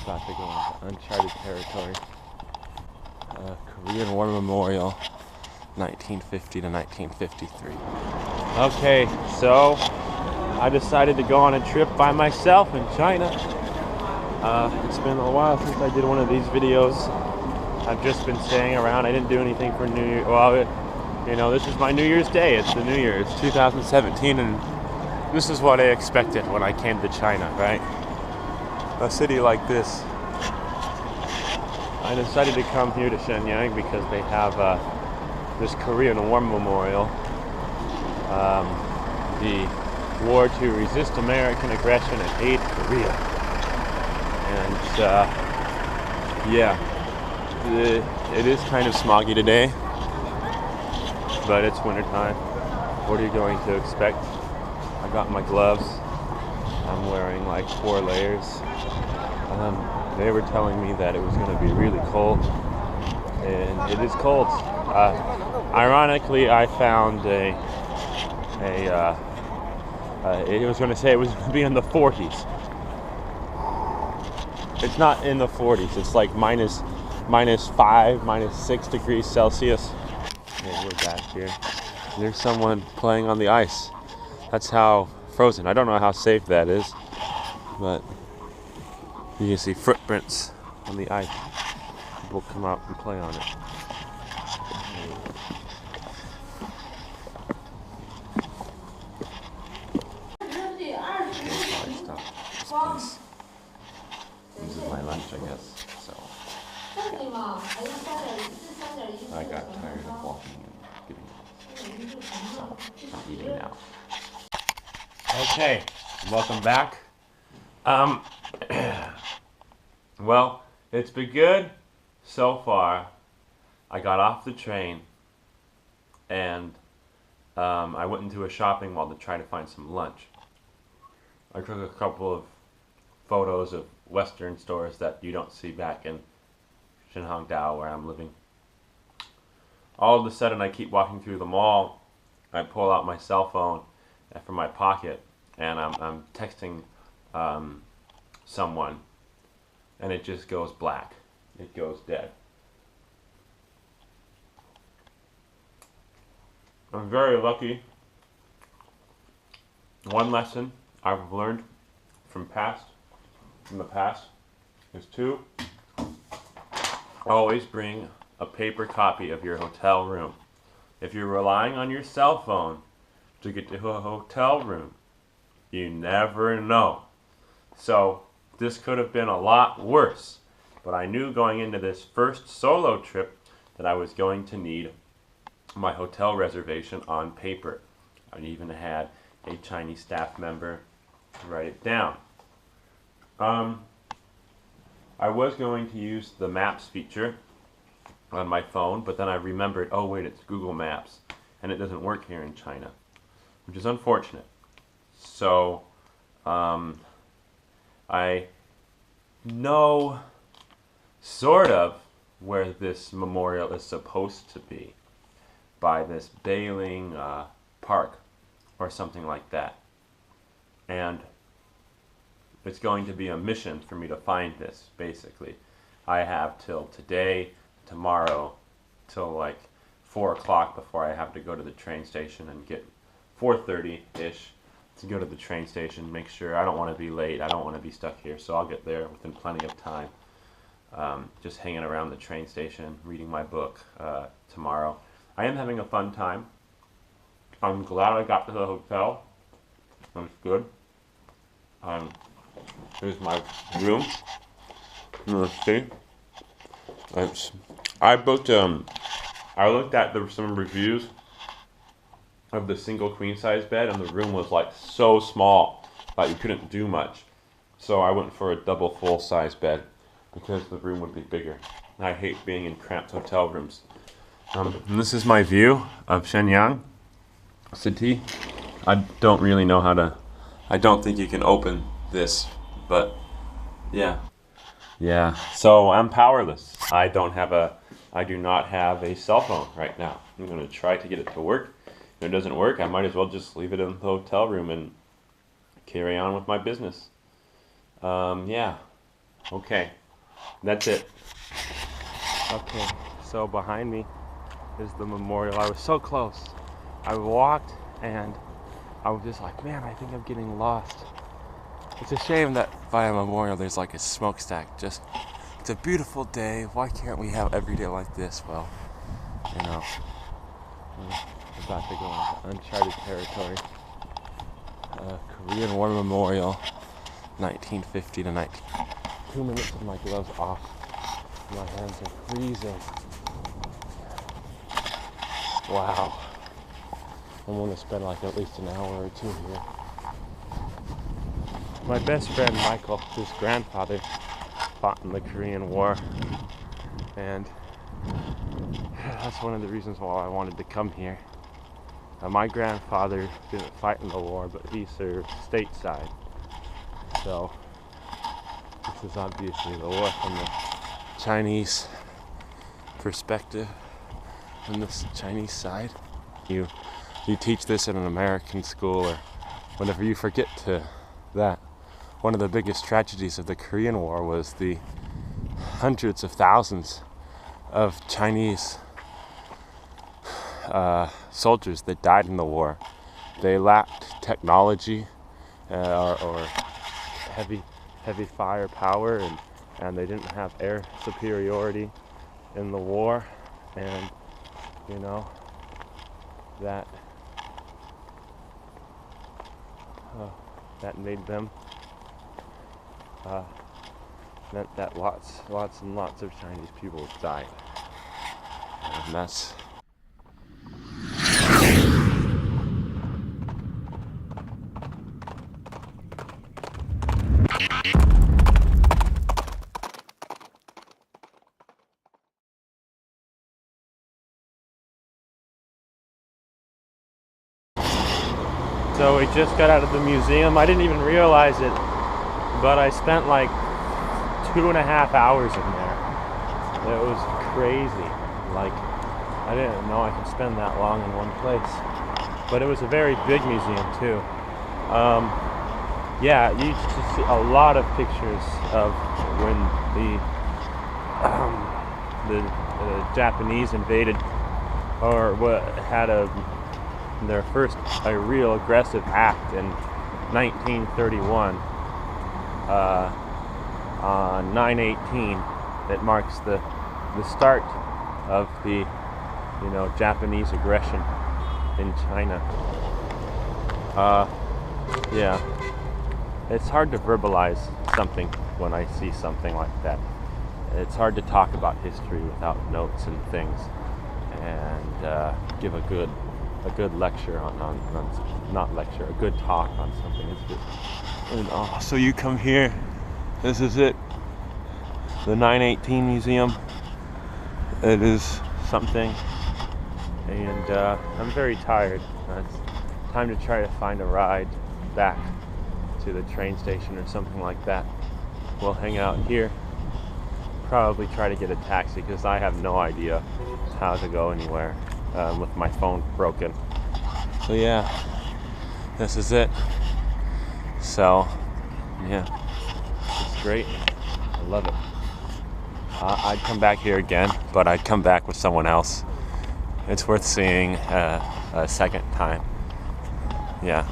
about to go into uncharted territory. Korean War Memorial, 1950 to 1953. Okay, so I decided to go on a trip by myself in China. It's been a while since I did one of these videos. I've just been staying around. I didn't do anything for New Year. Well, this is my New Year's Day. It's the New Year. It's 2017, and this is what I expected when I came to China, right? A city like this. I decided to come here to Shenyang because they have this Korean War Memorial. The war to resist American aggression and aid Korea. And it is kind of smoggy today, but it's wintertime. What are you going to expect? I got my gloves. I'm wearing like 4 layers. They were telling me that it was going to be really cold, and it is cold. Ironically, I found it was going to say it was going to be in the 40s. It's not in the 40s. It's like minus 5, minus 6 degrees Celsius. And we're back here. There's someone playing on the ice. That's how frozen. I don't know how safe that is, but you can see footprints on the ice. People come out and play on it. This is my lunch, I guess. So I got tired of walking and getting it. So I'm eating now. Okay, welcome back. Well, it's been good so far. I got off the train and I went into a shopping mall to try to find some lunch. I took a couple of photos of Western stores that you don't see back in Shenyang, where I'm living. All of a sudden, I keep walking through the mall. I pull out my cell phone from my pocket, and I'm texting someone, and it just goes black. It goes dead. I'm very lucky. One lesson I've learned from the past is to always bring a paper copy of your hotel room. If you're relying on your cell phone to get to a hotel room, you never know. So this could have been a lot worse, but I knew going into this first solo trip that I was going to need my hotel reservation on paper. I even had a Chinese staff member write it down. I was going to use the Maps feature on my phone, but then I remembered, oh wait, it's Google Maps, and it doesn't work here in China, which is unfortunate. So, I know sort of where this memorial is supposed to be, by this Bailing Park or something like that. And it's going to be a mission for me to find this, basically. I have till today, tomorrow, till like 4 o'clock before I have to go to the train station and get 4:30-ish to go to the train station, make sure I don't want to be late, I don't want to be stuck here, so I'll get there within plenty of time. Just hanging around the train station, reading my book tomorrow. I am having a fun time. I'm glad I got to the hotel. That's good. Here's my room. Let's see. I booked. I looked at some reviews of the single queen size bed, and the room was like so small that you couldn't do much. So I went for a double full size bed because the room would be bigger. I hate being in cramped hotel rooms. And this is my view of Shenyang city. I don't really know how to. I don't think you can open this, but yeah. So I'm powerless. I do not have a cell phone right now. I'm gonna try to get it to work. If it doesn't work, I might as well just leave it in the hotel room and carry on with my business. Yeah. Okay, that's it. Okay, so behind me is the memorial. I was so close. I walked and I was just like, man, I think I'm getting lost. It's a shame that by a memorial there's like a smokestack. Just, it's a beautiful day. Why can't we have every day like this? Well, you know, we're about to go into uncharted territory. Korean War Memorial, 1950 to 19. 2 minutes with my gloves off. My hands are freezing. Wow. I'm going to spend like at least an hour or two here. My best friend Michael, his grandfather, fought in the Korean War, and that's one of the reasons why I wanted to come here. My grandfather didn't fight in the war, but he served stateside. So this is obviously the war from the Chinese perspective, on this Chinese side. You teach this in an American school, or whenever you forget that one of the biggest tragedies of the Korean War was the hundreds of thousands of Chinese soldiers that died in the war. They lacked technology or heavy firepower, and they didn't have air superiority in the war, and you know that made them meant that lots and lots of Chinese people died, and that's So we just got out of the museum. I didn't even realize it, but I spent like 2.5 hours in there. It was crazy. Like, I didn't know I could spend that long in one place. But it was a very big museum too. Yeah, you just see a lot of pictures of when the Japanese invaded, or what had their first real aggressive act in 1931 on 9/18. That marks the start of the Japanese aggression in China. Yeah, it's hard to verbalize something when I see something like that. It's hard to talk about history without notes and things, and give a good lecture on not lecture, a good talk on something. It's good. And so you come here, this is it, the 9/18 museum. It is something, and I'm very tired. It's time to try to find a ride back to the train station or something like that. We'll hang out here, probably try to get a taxi, because I have no idea how to go anywhere with my phone broken. So yeah, this is it. So yeah, it's great. I love it. I'd come back here again, but I'd come back with someone else. It's worth seeing a second time. Yeah.